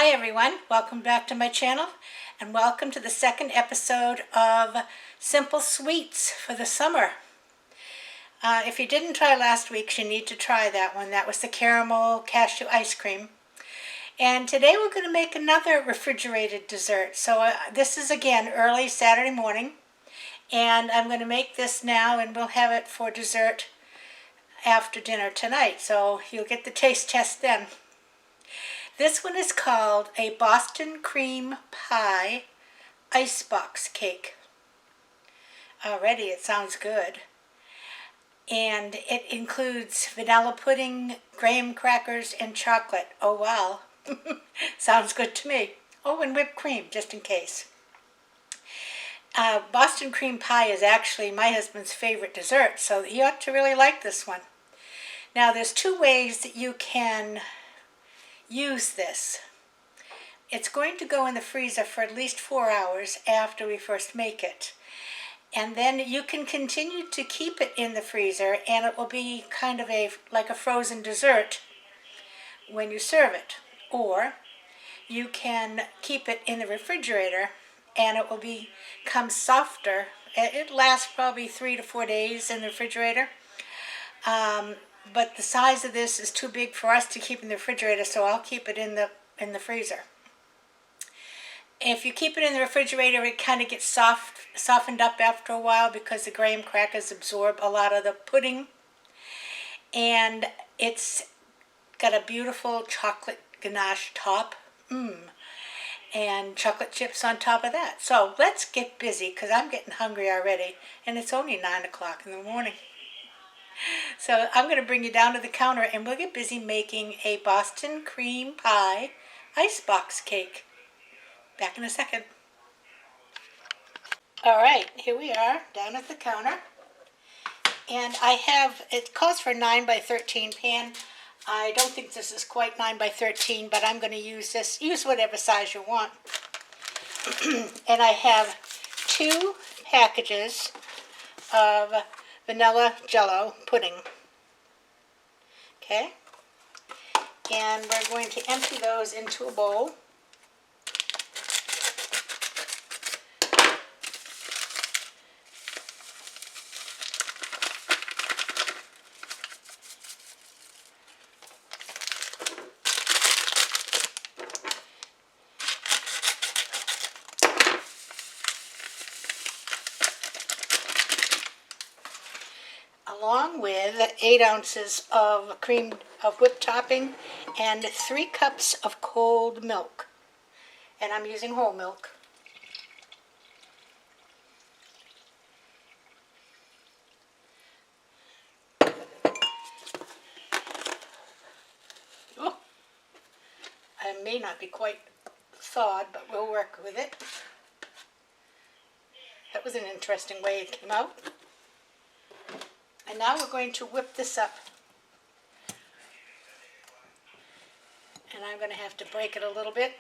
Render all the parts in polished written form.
Hi everyone, welcome back to my channel and welcome to the second episode of Simple Sweets for the summer. If you didn't try last week's, you need to try that one. That was the caramel cashew ice cream. And today we're going to make another refrigerated dessert. So this is again early Saturday morning, and I'm going to make this now and we'll have it for dessert after dinner tonight. So you'll get the taste test then. This one is called a Boston cream pie icebox cake. Already it sounds good. And it includes vanilla pudding, graham crackers, and chocolate. Oh wow, sounds good to me. Oh, and whipped cream, just in case. Boston cream pie is actually my husband's favorite dessert, so you ought to really like this one. Now there's two ways that you can use this. It's going to go in the freezer for at least 4 hours after we first make it. And then you can continue to keep it in the freezer and it will be kind of like a frozen dessert when you serve it. Or you can keep it in the refrigerator and it will become softer. It lasts probably 3 to 4 days in the refrigerator. But the size of this is too big for us to keep in the refrigerator, so I'll keep it in the freezer. If you keep it in the refrigerator, it kind of gets softened up after a while because the graham crackers absorb a lot of the pudding. And it's got a beautiful chocolate ganache top. And chocolate chips on top of that. So let's get busy because I'm getting hungry already, and it's only 9 o'clock in the morning. So I'm going to bring you down to the counter and we'll get busy making a Boston cream pie icebox cake. Back in a second. Alright, here we are down at the counter. And it calls for 9 by 13 pan. I don't think this is quite 9 by 13, but I'm going to use this. Use whatever size you want. And I have 2 packages of vanilla jello pudding. Okay? And we're going to empty those into a bowl. Along with 8 ounces of whipped topping and 3 cups of cold milk. And I'm using whole milk. Oh, I may not be quite thawed, but we'll work with it. That was an interesting way it came out. And now we're going to whip this up. And I'm going to have to break it a little bit.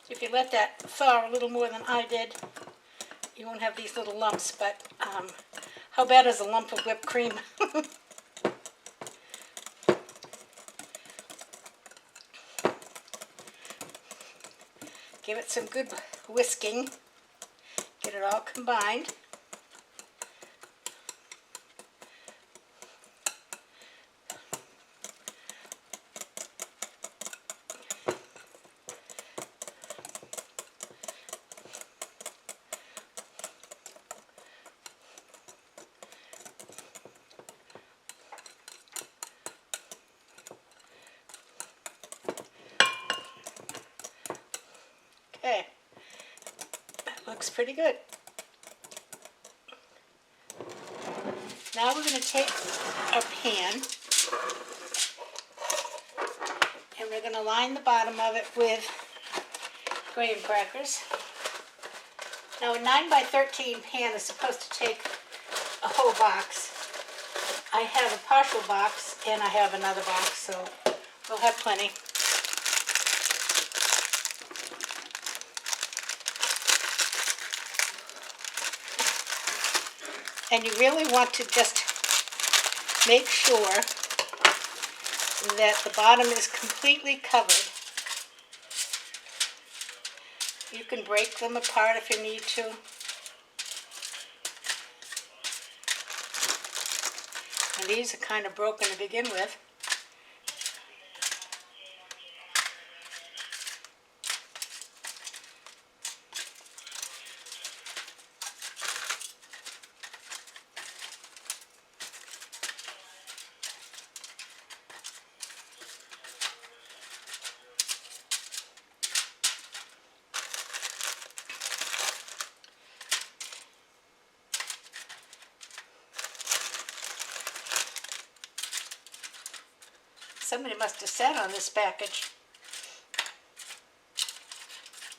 If you let that thaw a little more than I did, you won't have these little lumps, but how bad is a lump of whipped cream? Give it some good whisking, get it all combined. Okay, that looks pretty good. Now we're going to take our pan and we're going to line the bottom of it with graham crackers. Now a 9 by 13 pan is supposed to take a whole box. I have a partial box and I have another box, so we'll have plenty. And you really want to just make sure that the bottom is completely covered. You can break them apart if you need to. And these are kind of broken to begin with. Somebody must have sat on this package,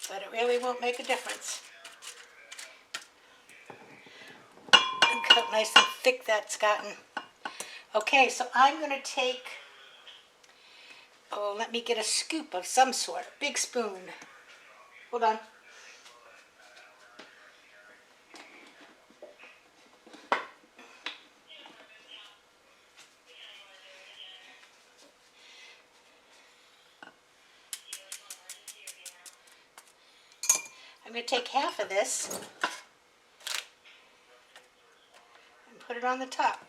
but it really won't make a difference. Look how nice and thick that's gotten. Okay, so I'm going to take, let me get a scoop of some sort, big spoon. Hold on. I'm going to take half of this and put it on the top.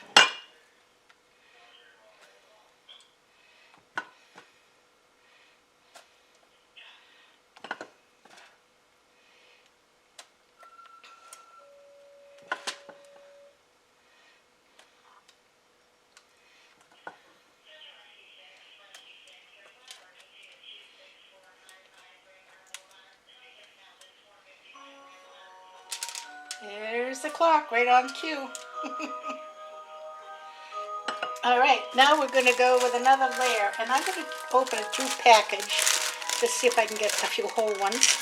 There's the clock, right on cue. All right, now we're going to go with another layer, and I'm going to open a jute package to see if I can get a few whole ones.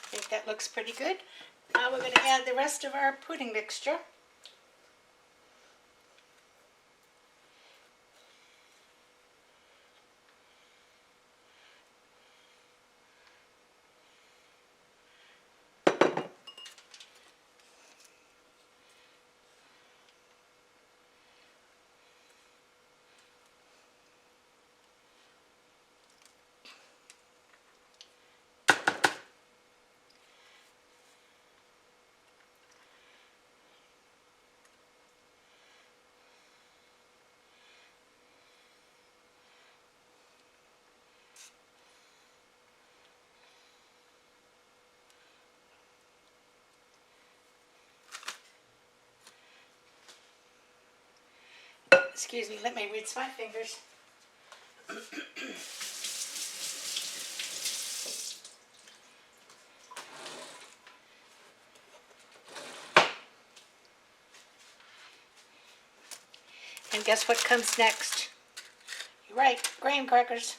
I think that looks pretty good. Now we're going to add the rest of our pudding mixture. Excuse me, let me rinse my fingers. And guess what comes next? You're right, graham crackers.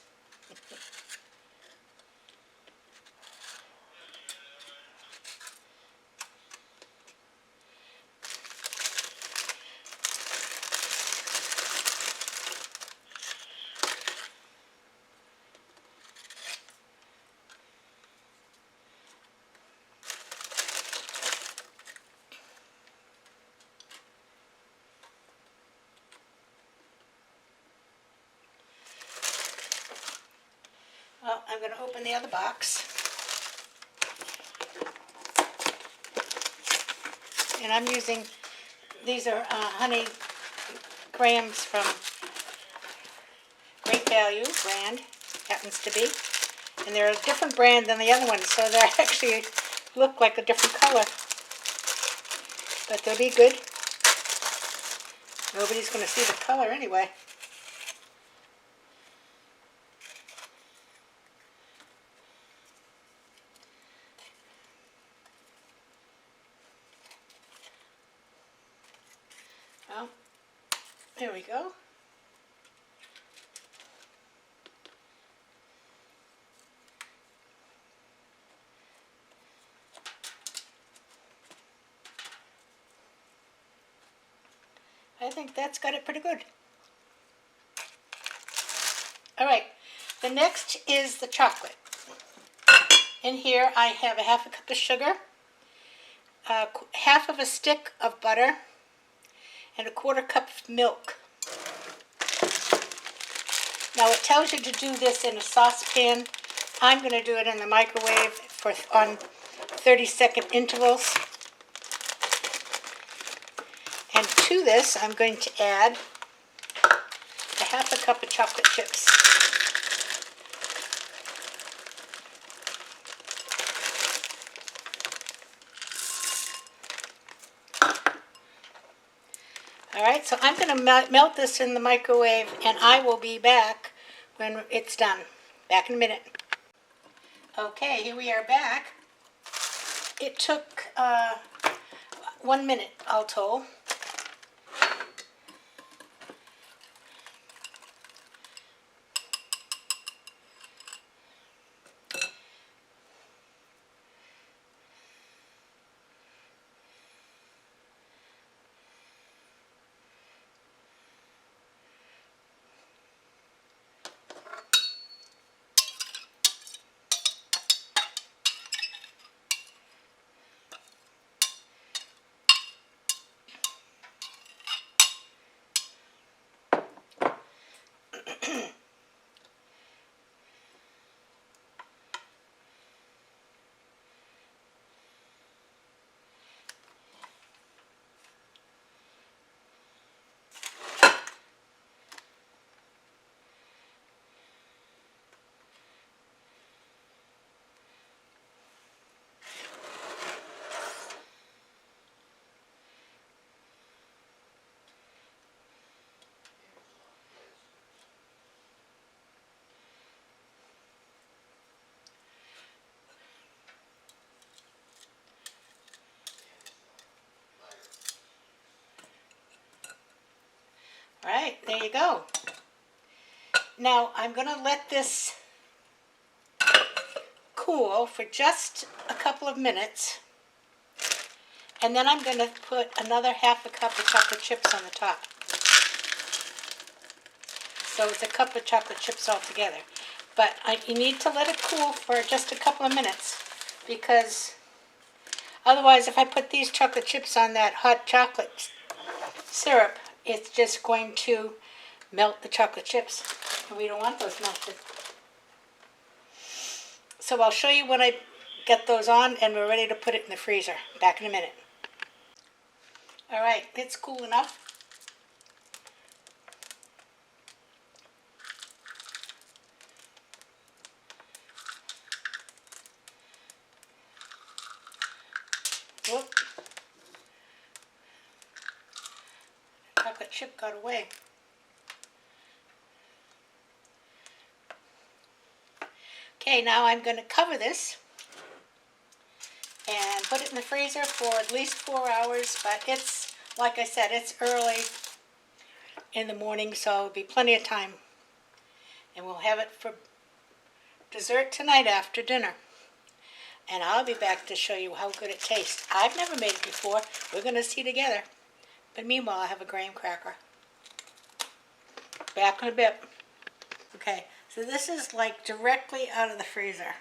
Well, I'm going to open the other box. And I'm using, these are honey grams from Great Value brand, happens to be. And they're a different brand than the other ones, so they actually look like a different color. But they'll be good. Nobody's going to see the color anyway. Well, there we go. I think that's got it pretty good. All right, the next is the chocolate. In here I have a half a cup of sugar, half of a stick of butter, and a quarter cup of milk. Now it tells you to do this in a saucepan. I'm going to do it in the microwave on 30-second intervals. And to this I'm going to add a half a cup of chocolate chips. Alright, so I'm going to melt this in the microwave, and I will be back when it's done. Back in a minute. Okay, here we are back. It took 1 minute all told. Alright, there you go. Now I'm going to let this cool for just a couple of minutes, and then I'm going to put another half a cup of chocolate chips on the top. So it's a cup of chocolate chips altogether. But you need to let it cool for just a couple of minutes, because otherwise if I put these chocolate chips on that hot chocolate syrup, it's just going to melt the chocolate chips, and we don't want those melted. So I'll show you when I get those on and we're ready to put it in the freezer. Back in a minute. Alright, it's cool enough. Whoop. Chocolate chip got away. Okay, now I'm going to cover this and put it in the freezer for at least 4 hours, but it's, like I said, it's early in the morning, so it'll be plenty of time. And we'll have it for dessert tonight after dinner. And I'll be back to show you how good it tastes. I've never made it before. We're going to see together. But meanwhile, I have a graham cracker. Back in a bit. Okay, so this is like directly out of the freezer.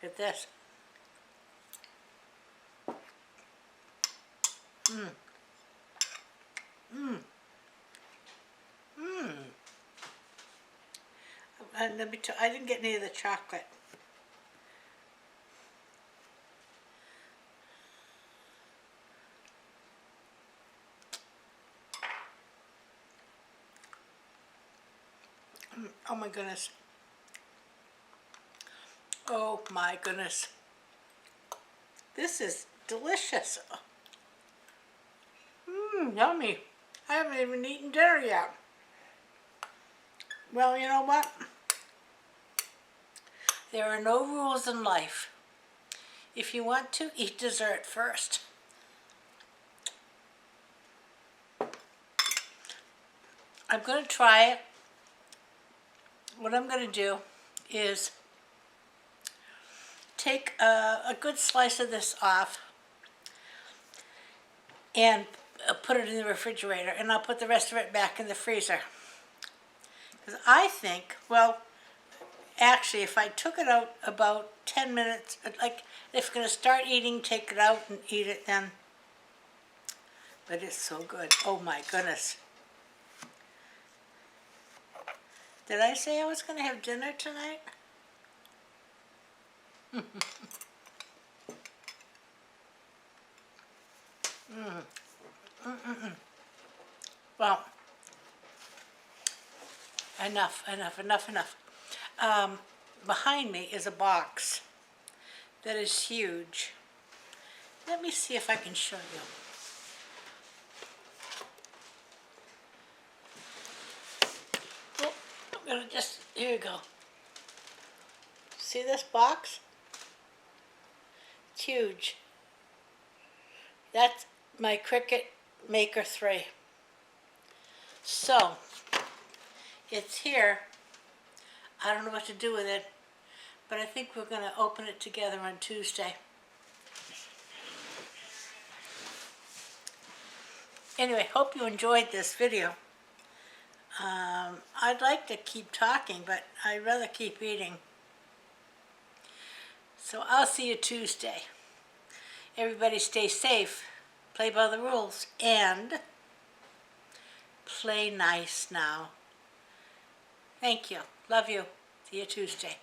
Look at this. I didn't get any of the chocolate. Oh my goodness. Oh my goodness. This is delicious. Yummy. I haven't even eaten dinner yet. Well, you know what? There are no rules in life. If you want to, eat dessert first. I'm going to try it. What I'm going to do is take a good slice of this off and put it in the refrigerator, and I'll put the rest of it back in the freezer. Because I think, well, actually, if I took it out about 10 minutes, like if I'm going to start eating, take it out and eat it then. But it's so good. Oh my goodness. Did I say I was going to have dinner tonight? Well, enough. Behind me is a box that is huge. Let me see if I can show you. Oh, I'm gonna just, here you go. See this box? It's huge. That's my Cricut Maker 3. So, it's here. I don't know what to do with it, but I think we're going to open it together on Tuesday. Anyway, hope you enjoyed this video. I'd like to keep talking, but I'd rather keep eating. So I'll see you Tuesday. Everybody stay safe, play by the rules, and play nice now. Thank you. Love you. See you Tuesday.